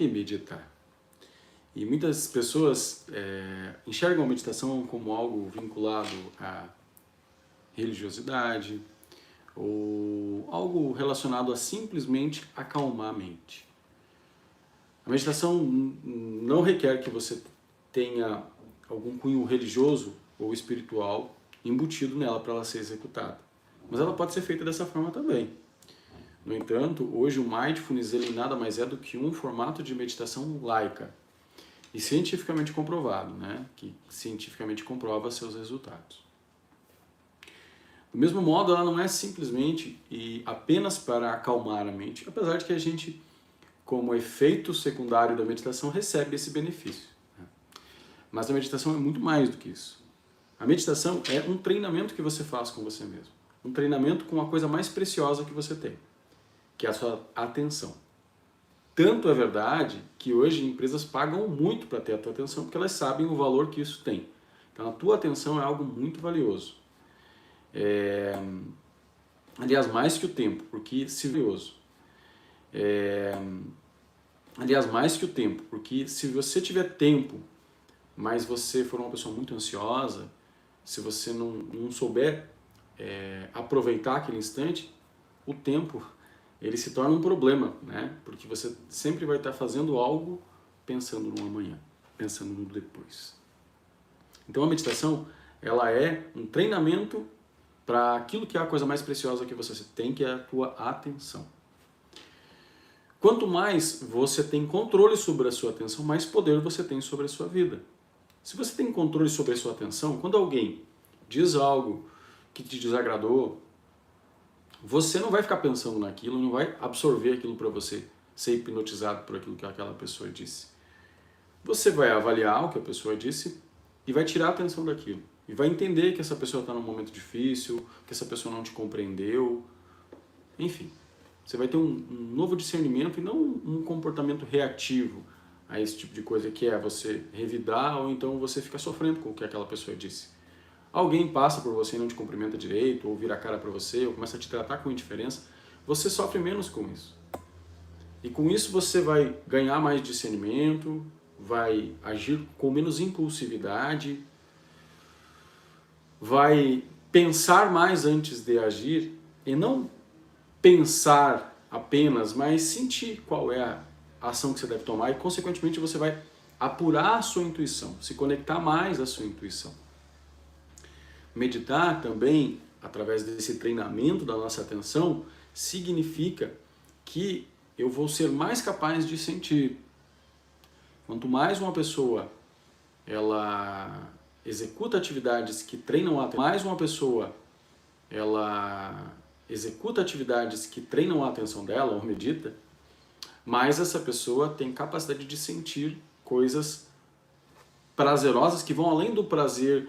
que meditar? E muitas pessoas enxergam a meditação como algo vinculado à religiosidade ou algo relacionado a simplesmente acalmar a mente. A meditação não requer que você tenha algum cunho religioso ou espiritual embutido nela para ela ser executada. Mas ela pode ser feita dessa forma também. No entanto, hoje o Mindfulness ele nada mais é do que um formato de meditação laica e cientificamente comprovado, né? Que cientificamente comprova seus resultados. Do mesmo modo, ela não é simplesmente e apenas para acalmar a mente, apesar de que a gente, como efeito secundário da meditação, recebe esse benefício. Mas a meditação é muito mais do que isso. A meditação é um treinamento que você faz com você mesmo. Um treinamento com a coisa mais preciosa que você tem, que é a sua atenção. Tanto é verdade que hoje empresas pagam muito para ter a tua atenção, porque elas sabem o valor que isso tem. Então a tua atenção é algo muito valioso. Aliás, mais que o tempo, porque se valioso. Aliás, mais que o tempo, porque se você tiver tempo, mas você for uma pessoa muito ansiosa, se você não souber aproveitar aquele instante, o tempo ele se torna um problema, né? Porque você sempre vai estar fazendo algo pensando no amanhã, pensando no depois. Então a meditação ela é um treinamento para aquilo que é a coisa mais preciosa que você tem, que é a tua atenção. Quanto mais você tem controle sobre a sua atenção, mais poder você tem sobre a sua vida. Se você tem controle sobre a sua atenção, quando alguém diz algo que te desagradou, você não vai ficar pensando naquilo, não vai absorver aquilo para você, ser hipnotizado por aquilo que aquela pessoa disse. Você vai avaliar o que a pessoa disse e vai tirar a atenção daquilo. E vai entender que essa pessoa está num momento difícil, que essa pessoa não te compreendeu. Enfim, você vai ter um novo discernimento e não um comportamento reativo a esse tipo de coisa, que é você revidar ou então você fica sofrendo com o que aquela pessoa disse. Alguém passa por você e não te cumprimenta direito, ou vira a cara para você, ou começa a te tratar com indiferença, você sofre menos com isso. E com isso você vai ganhar mais discernimento, vai agir com menos impulsividade, vai pensar mais antes de agir, e não pensar apenas, mas sentir qual é a ação que você deve tomar, e consequentemente você vai apurar a sua intuição, se conectar mais à sua intuição. Meditar também, através desse treinamento da nossa atenção, significa que eu vou ser mais capaz de sentir. Quanto mais uma pessoa ela executa atividades que treinam a atenção, mais uma pessoa ela executa atividades que treinam a atenção dela, ou medita, mais essa pessoa tem capacidade de sentir coisas prazerosas que vão além do prazer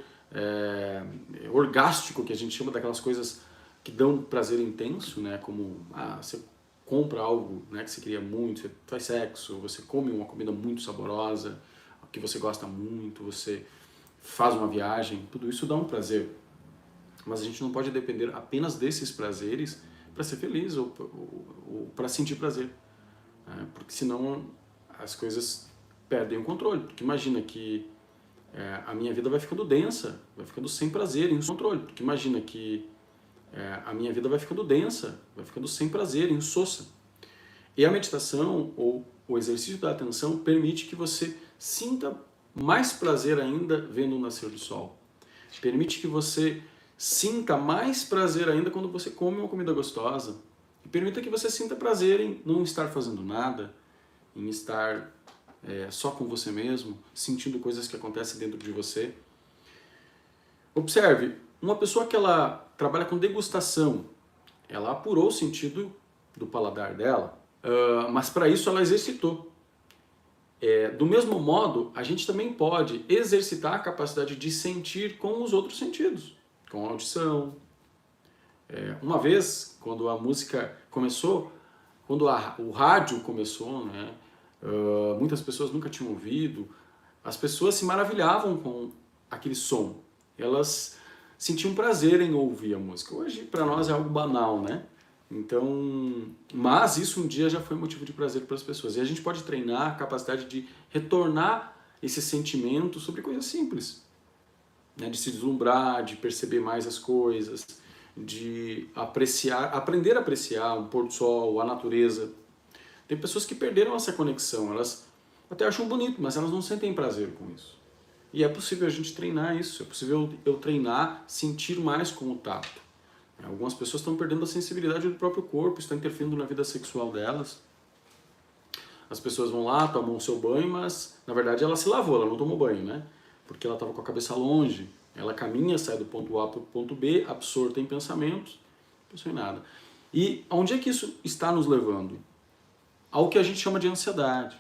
orgástico, que a gente chama daquelas coisas que dão prazer intenso, né? Como você compra algo, né, que você queria muito, você faz sexo, você come uma comida muito saborosa, que você gosta muito, você faz uma viagem, tudo isso dá um prazer. Mas a gente não pode depender apenas desses prazeres para ser feliz ou para sentir prazer, né? Porque senão as coisas perdem o controle. Porque imagina que a minha vida vai ficando densa, vai ficando sem prazer, em controle. Porque imagina que a minha vida vai ficando densa, vai ficando sem prazer, insossa. E a meditação ou o exercício da atenção permite que você sinta mais prazer ainda vendo o nascer do sol. Permite que você sinta mais prazer ainda quando você come uma comida gostosa. E permita que você sinta prazer em não estar fazendo nada, em estar só com você mesmo, sentindo coisas que acontecem dentro de você. Observe, uma pessoa que ela trabalha com degustação, ela apurou o sentido do paladar dela, mas para isso ela exercitou. Do mesmo modo, a gente também pode exercitar a capacidade de sentir com os outros sentidos, com a audição. Uma vez, quando a música começou, quando o rádio começou, né, muitas pessoas nunca tinham ouvido, as pessoas se maravilhavam com aquele som. Elas sentiam prazer em ouvir a música. Hoje, para nós, é algo banal, né? Então, mas isso um dia já foi motivo de prazer para as pessoas. E a gente pode treinar a capacidade de retornar esse sentimento sobre coisas simples, né? De se deslumbrar, de perceber mais as coisas, de apreciar, aprender a apreciar um pôr do sol, a natureza. Tem pessoas que perderam essa conexão, elas até acham bonito, mas elas não sentem prazer com isso. E é possível a gente treinar isso, é possível eu treinar, sentir mais com o tato. Algumas pessoas estão perdendo a sensibilidade do próprio corpo, está interferindo na vida sexual delas. As pessoas vão lá, tomam o seu banho, mas na verdade ela se lavou, ela não tomou banho, né? Porque ela estava com a cabeça longe. Ela caminha, sai do ponto A para o ponto B, absorta em pensamentos, não pensou em nada. E onde é que isso está nos levando? Ao que a gente chama de ansiedade.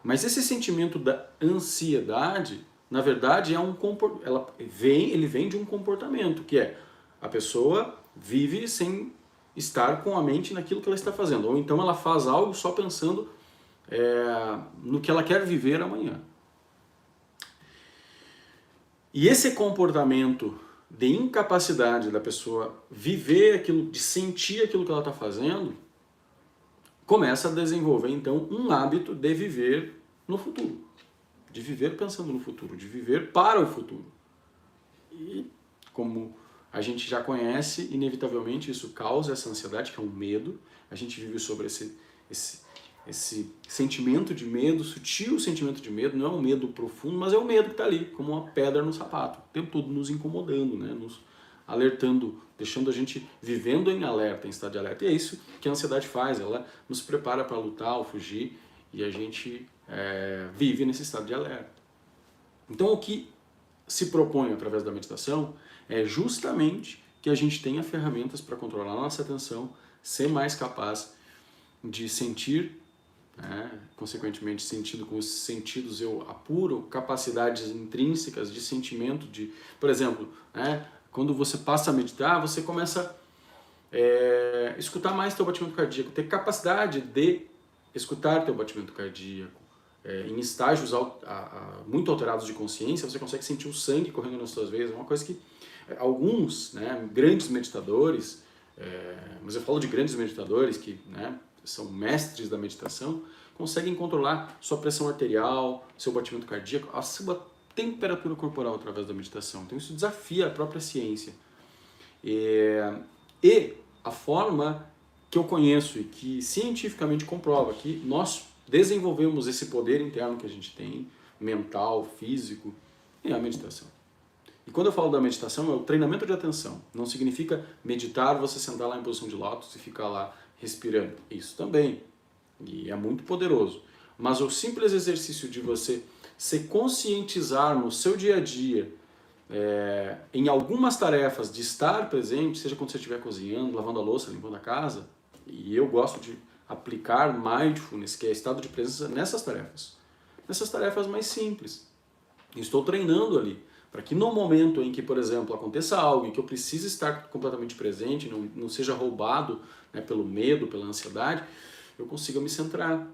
Mas esse sentimento da ansiedade, na verdade, ele vem de um comportamento, que é a pessoa vive sem estar com a mente naquilo que ela está fazendo. Ou então ela faz algo só pensando no que ela quer viver amanhã. E esse comportamento de incapacidade da pessoa viver aquilo, de sentir aquilo que ela está fazendo, começa a desenvolver então um hábito de viver no futuro. De viver pensando no futuro, de viver para o futuro. E como a gente já conhece, inevitavelmente isso causa essa ansiedade, que é um medo. A gente vive sobre esse sentimento de medo, sutil sentimento de medo, não é um medo profundo, mas é o medo que está ali, como uma pedra no sapato, o tempo todo nos incomodando, né? Nos alertando, deixando a gente vivendo em alerta, em estado de alerta. E é isso que a ansiedade faz, ela nos prepara para lutar ou fugir, e a gente vive nesse estado de alerta. Então o que se propõe através da meditação é justamente que a gente tenha ferramentas para controlar a nossa atenção, ser mais capaz de sentir, né? Consequentemente, sentido com os sentidos eu apuro capacidades intrínsecas de sentimento, por exemplo, né? Quando você passa a meditar, você começa a escutar mais teu batimento cardíaco, ter capacidade de escutar teu batimento cardíaco. Em estágios muito alterados de consciência, você consegue sentir o sangue correndo nas suas veias, é uma coisa que alguns, né, grandes meditadores, mas eu falo de grandes meditadores que, né, são mestres da meditação, conseguem controlar sua pressão arterial, seu batimento cardíaco, a sua temperatura corporal através da meditação. Então isso desafia a própria ciência. E a forma que eu conheço e que cientificamente comprova que nós desenvolvemos esse poder interno que a gente tem, mental, físico, é a meditação. E quando eu falo da meditação, é o treinamento de atenção. Não significa meditar, você sentar lá em posição de lótus e ficar lá respirando. Isso também. E é muito poderoso. Mas o simples exercício de você se conscientizar no seu dia a dia, em algumas tarefas, de estar presente, seja quando você estiver cozinhando, lavando a louça, limpando a casa, e eu gosto de aplicar mindfulness, que é estado de presença, nessas tarefas mais simples. Estou treinando ali, para que no momento em que, por exemplo, aconteça algo em que eu precise estar completamente presente, não seja roubado, né, pelo medo, pela ansiedade, eu consiga me centrar.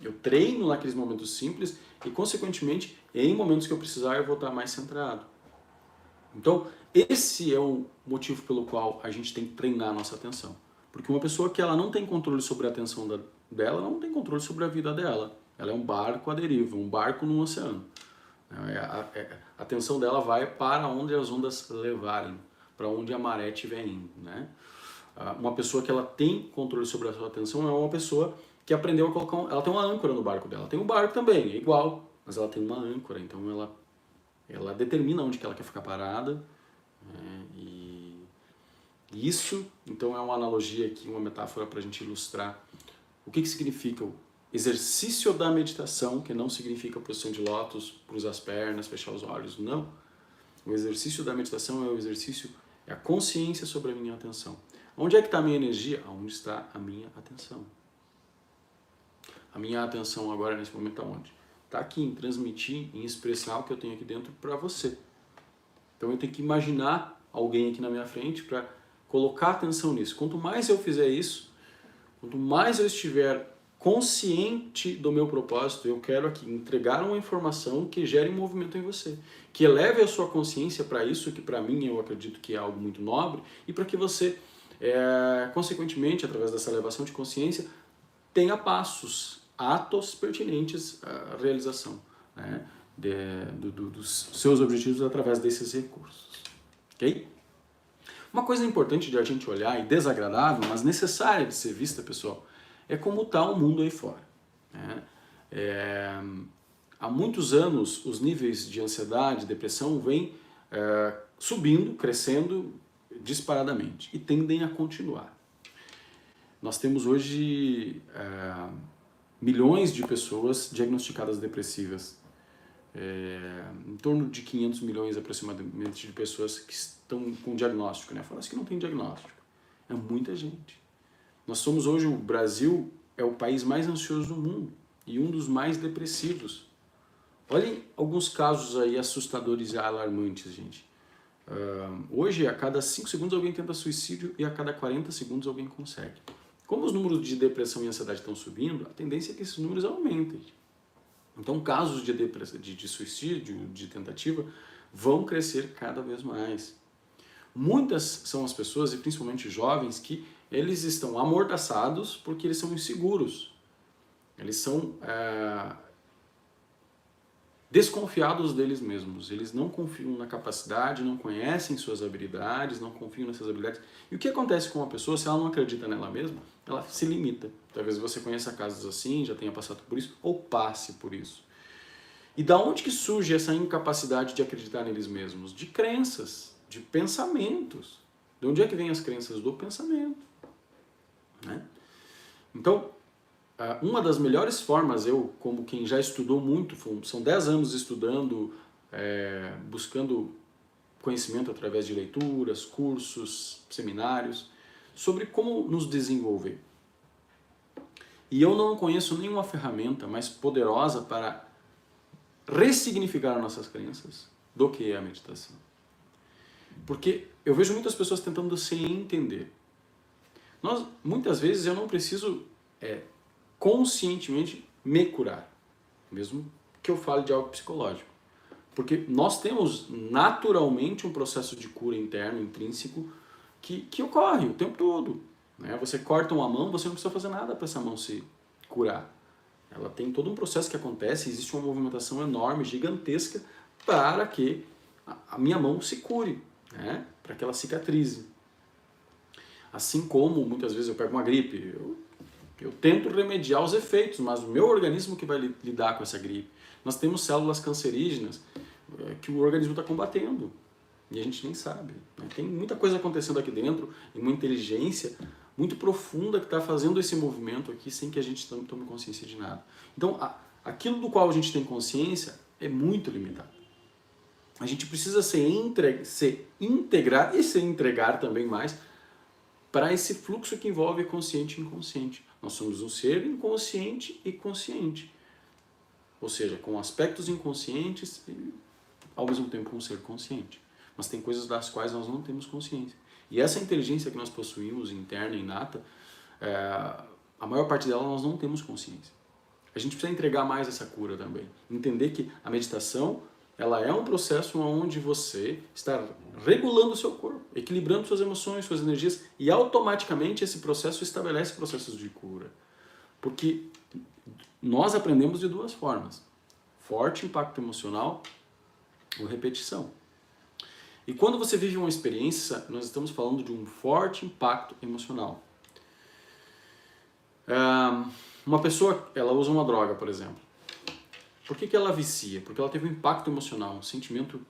Eu treino naqueles momentos simples e, consequentemente, em momentos que eu precisar, eu vou estar mais centrado. Então, esse é o motivo pelo qual a gente tem que treinar a nossa atenção. Porque uma pessoa que ela não tem controle sobre a atenção dela, não tem controle sobre a vida dela. Ela é um barco à deriva, um barco no oceano. A atenção dela vai para onde as ondas levarem, para onde a maré estiver indo, né? Uma pessoa que ela tem controle sobre a sua atenção é uma pessoa que aprendeu a colocar... Ela tem uma âncora no barco dela. Tem um barco também, é igual, mas ela tem uma âncora, então ela determina onde que ela quer ficar parada, né? E isso, então, é uma analogia aqui, uma metáfora para a gente ilustrar o que significa o exercício da meditação, que não significa posição de lótus, cruzar as pernas, fechar os olhos, não. O exercício da meditação é a consciência sobre a minha atenção. Onde é que está a minha energia? Onde está a minha atenção? A minha atenção agora, nesse momento, está onde? Está aqui, em transmitir, em expressar o que eu tenho aqui dentro para você. Então eu tenho que imaginar alguém aqui na minha frente para colocar atenção nisso. Quanto mais eu fizer isso, quanto mais eu estiver consciente do meu propósito, eu quero aqui entregar uma informação que gere um movimento em você, que eleve a sua consciência para isso, que para mim eu acredito que é algo muito nobre, e para que você consequentemente, através dessa elevação de consciência, tenha passos, atos pertinentes à realização, né, dos seus objetivos através desses recursos. Ok? Uma coisa importante de a gente olhar, e desagradável, mas necessária de ser vista, pessoal, é como está o mundo aí fora, né? Há muitos anos, os níveis de ansiedade, depressão vêm subindo, crescendo disparadamente e tendem a continuar. Nós temos hoje milhões de pessoas diagnosticadas depressivas, em torno de 500 milhões aproximadamente de pessoas que estão com diagnóstico, né? Fala que não tem diagnóstico. É muita gente. Nós somos hoje, o Brasil é o país mais ansioso do mundo e um dos mais depressivos. Olhem alguns casos aí assustadores e alarmantes, gente. Hoje, a cada 5 segundos alguém tenta suicídio e a cada 40 segundos alguém consegue. Como os números de depressão e ansiedade estão subindo, a tendência é que esses números aumentem. Então, casos de suicídio, de tentativa, vão crescer cada vez mais. Muitas são as pessoas, e principalmente jovens, que eles estão amordaçados porque eles são inseguros. Eles são desconfiados deles mesmos. Eles não confiam na capacidade, não conhecem suas habilidades, não confiam nessas habilidades. E o que acontece com uma pessoa, se ela não acredita nela mesma, ela se limita. Talvez você conheça casos assim, já tenha passado por isso, ou passe por isso. E da onde que surge essa incapacidade de acreditar neles mesmos? De crenças, de pensamentos. De onde é que vêm as crenças? Do pensamento, né? Então, uma das melhores formas, eu, como quem já estudou muito, são 10 anos estudando, buscando conhecimento através de leituras, cursos, seminários, sobre como nos desenvolver. E eu não conheço nenhuma ferramenta mais poderosa para ressignificar nossas crenças do que a meditação. Porque eu vejo muitas pessoas tentando se entender. Muitas vezes eu não preciso conscientemente me curar, mesmo que eu fale de algo psicológico. Porque nós temos naturalmente um processo de cura interno, intrínseco, que ocorre o tempo todo, né? Você corta uma mão, você não precisa fazer nada para essa mão se curar. Ela tem todo um processo que acontece, existe uma movimentação enorme, gigantesca, para que a minha mão se cure, né? Para que ela cicatrize. Assim como muitas vezes eu pego uma gripe, eu tento remediar os efeitos, mas o meu organismo que vai lidar com essa gripe. Nós temos células cancerígenas que o organismo está combatendo e a gente nem sabe, né? Tem muita coisa acontecendo aqui dentro e uma inteligência muito profunda que está fazendo esse movimento aqui sem que a gente tome consciência de nada. Então, aquilo do qual a gente tem consciência é muito limitado. A gente precisa se integrar e se entregar também mais para esse fluxo que envolve consciente e inconsciente. Nós somos um ser inconsciente e consciente. Ou seja, com aspectos inconscientes e, ao mesmo tempo, um ser consciente. Mas tem coisas das quais nós não temos consciência. E essa inteligência que nós possuímos, interna, inata, a maior parte dela nós não temos consciência. A gente precisa entregar mais essa cura também. Entender que a meditação, ela é um processo onde você está regulando o seu corpo, equilibrando suas emoções, suas energias, e automaticamente esse processo estabelece processos de cura. Porque nós aprendemos de duas formas: forte impacto emocional ou repetição. E quando você vive uma experiência, nós estamos falando de um forte impacto emocional. Uma pessoa, ela usa uma droga, por exemplo. Por que ela vicia? Porque ela teve um impacto emocional, um sentimento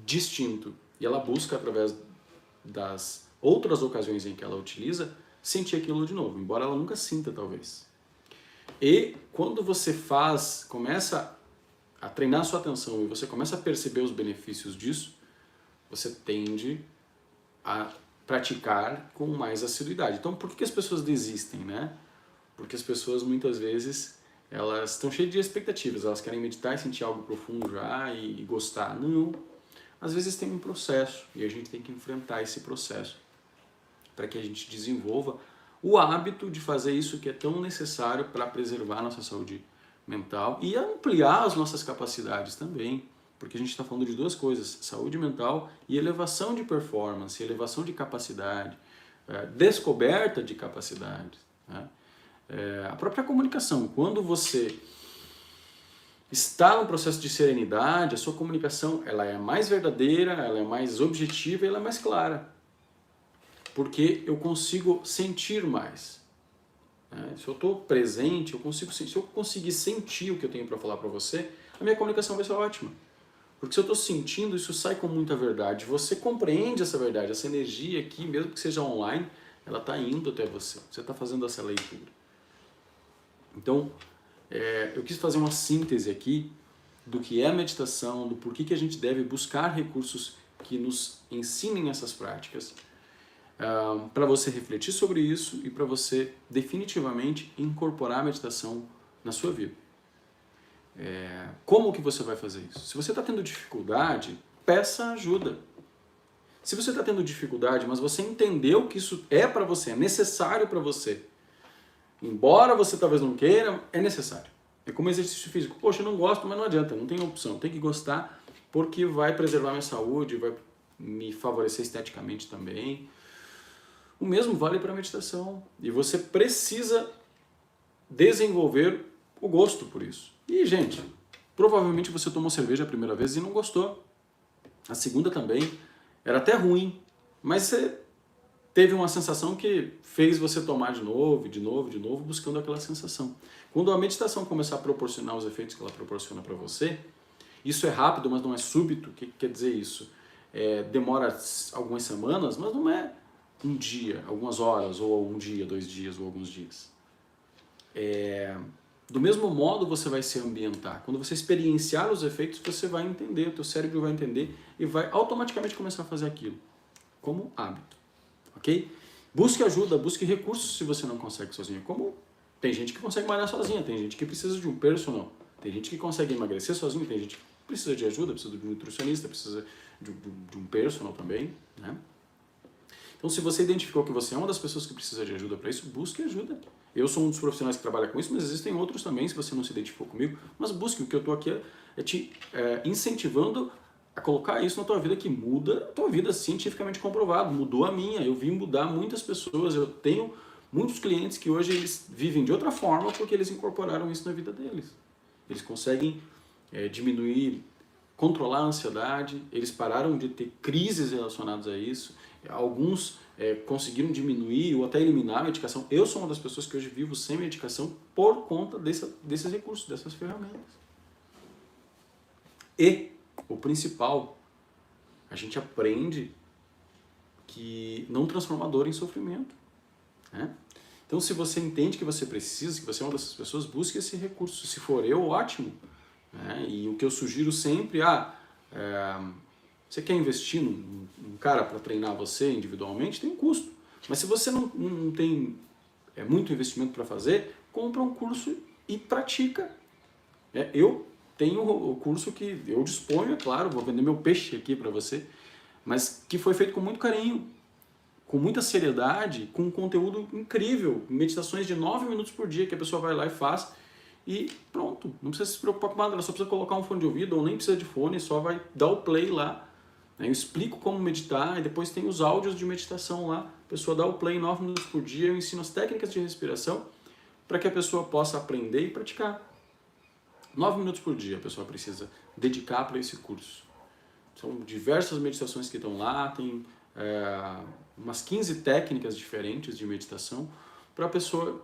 distinto. E ela busca, através das outras ocasiões em que ela utiliza, sentir aquilo de novo, embora ela nunca sinta, talvez. E quando você começa a treinar a sua atenção e você começa a perceber os benefícios disso, você tende a praticar com mais assiduidade. Então, por que as pessoas desistem, né? Porque as pessoas, muitas vezes, elas estão cheias de expectativas, elas querem meditar e sentir algo profundo já e gostar. Não. Às vezes tem um processo e a gente tem que enfrentar esse processo para que a gente desenvolva o hábito de fazer isso que é tão necessário para preservar a nossa saúde mental e ampliar as nossas capacidades também. Porque a gente está falando de duas coisas: saúde mental e elevação de performance, elevação de capacidade, descoberta de capacidades, né? A própria comunicação, quando você está no processo de serenidade, a sua comunicação ela é mais verdadeira, ela é mais objetiva e ela é mais clara. Porque eu consigo sentir mais. Né? Se eu estou presente, se eu conseguir sentir o que eu tenho para falar para você, a minha comunicação vai ser ótima. Porque se eu estou sentindo, isso sai com muita verdade. Você compreende essa verdade, essa energia aqui, mesmo que seja online, ela está indo até você. Você está fazendo essa leitura. Então, eu quis fazer uma síntese aqui do que é a meditação, do porquê que a gente deve buscar recursos que nos ensinem essas práticas, para você refletir sobre isso e para você definitivamente incorporar a meditação na sua vida. Como que você vai fazer isso? Se você está tendo dificuldade, peça ajuda. Se você está tendo dificuldade, mas você entendeu que isso é para você, é necessário para você, embora você talvez não queira, é necessário. É como exercício físico. Poxa, eu não gosto, mas não adianta, não tem opção. Tem que gostar porque vai preservar minha saúde, vai me favorecer esteticamente também. O mesmo vale para a meditação. E você precisa desenvolver o gosto por isso. E, gente, provavelmente você tomou cerveja a primeira vez e não gostou. A segunda também. Era até ruim, mas você teve uma sensação que fez você tomar de novo, de novo, de novo, buscando aquela sensação. Quando a meditação começar a proporcionar os efeitos que ela proporciona para você, isso é rápido, mas não é súbito. O que quer dizer isso? Demora algumas semanas, mas não é um dia, algumas horas, ou um dia, 2 dias, ou alguns dias. Do mesmo modo você vai se ambientar. Quando você experienciar os efeitos, você vai entender, o teu cérebro vai entender e vai automaticamente começar a fazer aquilo, como hábito. Ok? Busque ajuda, busque recursos se você não consegue sozinho. Como tem gente que consegue malhar sozinha, tem gente que precisa de um personal, tem gente que consegue emagrecer sozinho, tem gente que precisa de ajuda, precisa de um nutricionista, precisa de um personal também, né? Então, se você identificou que você é uma das pessoas que precisa de ajuda para isso, busque ajuda. Eu sou um dos profissionais que trabalha com isso, mas existem outros também, se você não se identificou comigo. Mas busque, o que eu estou aqui é te incentivando a colocar isso na tua vida, que muda a tua vida, cientificamente comprovado. Mudou a minha, eu vim mudar muitas pessoas, eu tenho muitos clientes que hoje eles vivem de outra forma porque eles incorporaram isso na vida deles. Eles conseguem diminuir, controlar a ansiedade, eles pararam de ter crises relacionadas a isso. Alguns conseguiram diminuir ou até eliminar a medicação. Eu sou uma das pessoas que hoje vivo sem medicação por conta desses recursos, dessas ferramentas. E o principal, a gente aprende que não transforma a dor em sofrimento. Né? Então, se você entende que você precisa, que você é uma dessas pessoas, busque esse recurso. Se for eu, ótimo. Né? E o que eu sugiro sempre, você quer investir num cara para treinar você individualmente, tem um custo. Mas se você não tem muito investimento para fazer, compra um curso e pratica. Eu tenho o curso que eu disponho, é claro, vou vender meu peixe aqui para você, mas que foi feito com muito carinho, com muita seriedade, com um conteúdo incrível, meditações de 9 minutos por dia que a pessoa vai lá e faz e pronto, não precisa se preocupar com nada, ela só precisa colocar um fone de ouvido ou nem precisa de fone, só vai dar o play lá. Eu explico como meditar e depois tem os áudios de meditação lá, a pessoa dá o play 9 minutos por dia, eu ensino as técnicas de respiração para que a pessoa possa aprender e praticar. 9 minutos por dia a pessoa precisa dedicar para esse curso. São diversas meditações que estão lá, tem umas 15 técnicas diferentes de meditação para a pessoa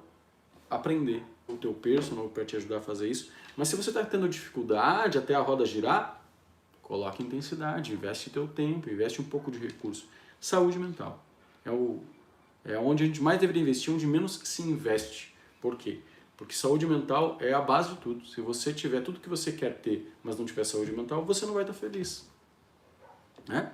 aprender. O teu personal para te ajudar a fazer isso. Mas se você está tendo dificuldade até a roda girar, coloque intensidade, investe teu tempo, investe um pouco de recurso. Saúde mental. É onde a gente mais deveria investir, onde menos se investe. Por quê? Porque saúde mental é a base de tudo. Se você tiver tudo que você quer ter, mas não tiver saúde mental, você não vai estar feliz. Né?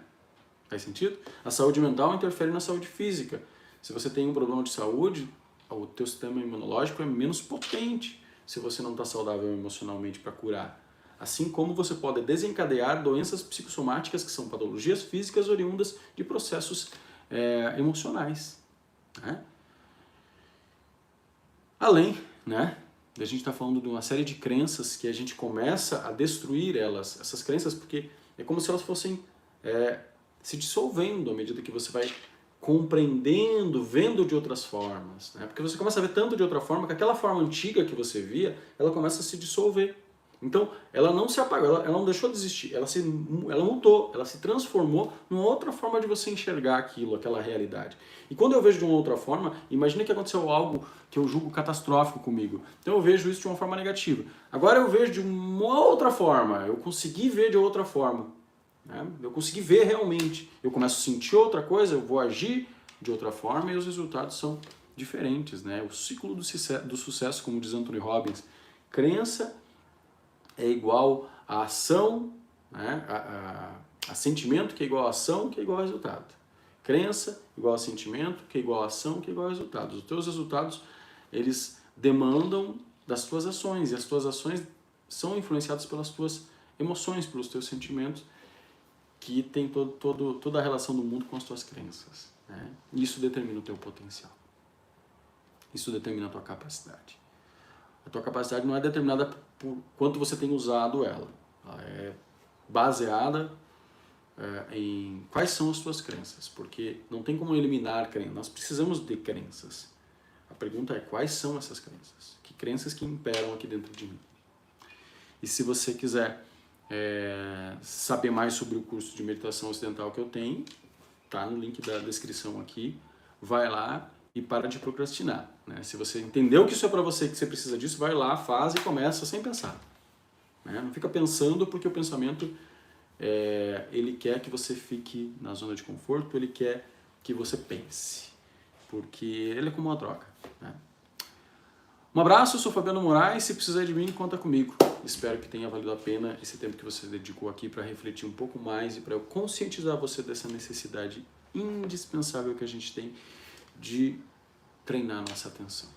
Faz sentido? A saúde mental interfere na saúde física. Se você tem um problema de saúde, o teu sistema imunológico é menos potente se você não está saudável emocionalmente para curar. Assim como você pode desencadear doenças psicossomáticas, que são patologias físicas oriundas de processos emocionais. Né? Além, né, a gente está falando de uma série de crenças que a gente começa a destruir essas crenças, porque é como se elas fossem se dissolvendo à medida que você vai compreendendo, vendo de outras formas, né? Porque você começa a ver tanto de outra forma que aquela forma antiga que você via, ela começa a se dissolver. Então, ela não se apagou, ela não deixou de existir, ela mudou, ela se transformou numa outra forma de você enxergar aquilo, aquela realidade. E quando eu vejo de uma outra forma, imagina que aconteceu algo que eu julgo catastrófico comigo. Então eu vejo isso de uma forma negativa. Agora eu vejo de uma outra forma, eu consegui ver de outra forma. Né? Eu consegui ver realmente. Eu começo a sentir outra coisa, eu vou agir de outra forma e os resultados são diferentes. Né? O ciclo do sucesso, como diz Anthony Robbins, crença é igual a ação, né? a sentimento que é igual a ação, que é igual a resultado. Crença igual a sentimento, que é igual a ação, que é igual a resultados. Os teus resultados, eles demandam das tuas ações, e as tuas ações são influenciadas pelas tuas emoções, pelos teus sentimentos, que tem toda a relação do mundo com as tuas crenças. Né? Isso determina o teu potencial. Isso determina a tua capacidade. A tua capacidade não é determinada por quanto você tem usado ela. Ela é baseada em quais são as tuas crenças. Porque não tem como eliminar crenças. Nós precisamos de crenças. A pergunta é quais são essas crenças? Que crenças que imperam aqui dentro de mim? E se você quiser saber mais sobre o curso de meditação ocidental que eu tenho, tá no link da descrição aqui. Vai lá e para de procrastinar. Né? Se você entendeu que isso é para você, que você precisa disso, vai lá, faz e começa sem pensar. Né? Não fica pensando porque o pensamento, ele quer que você fique na zona de conforto, ele quer que você pense. Porque ele é como uma droga. Né? Um abraço, eu sou Fabiano Moraes, se precisar de mim, conta comigo. Espero que tenha valido a pena esse tempo que você dedicou aqui para refletir um pouco mais e para eu conscientizar você dessa necessidade indispensável que a gente tem de treinar nossa atenção.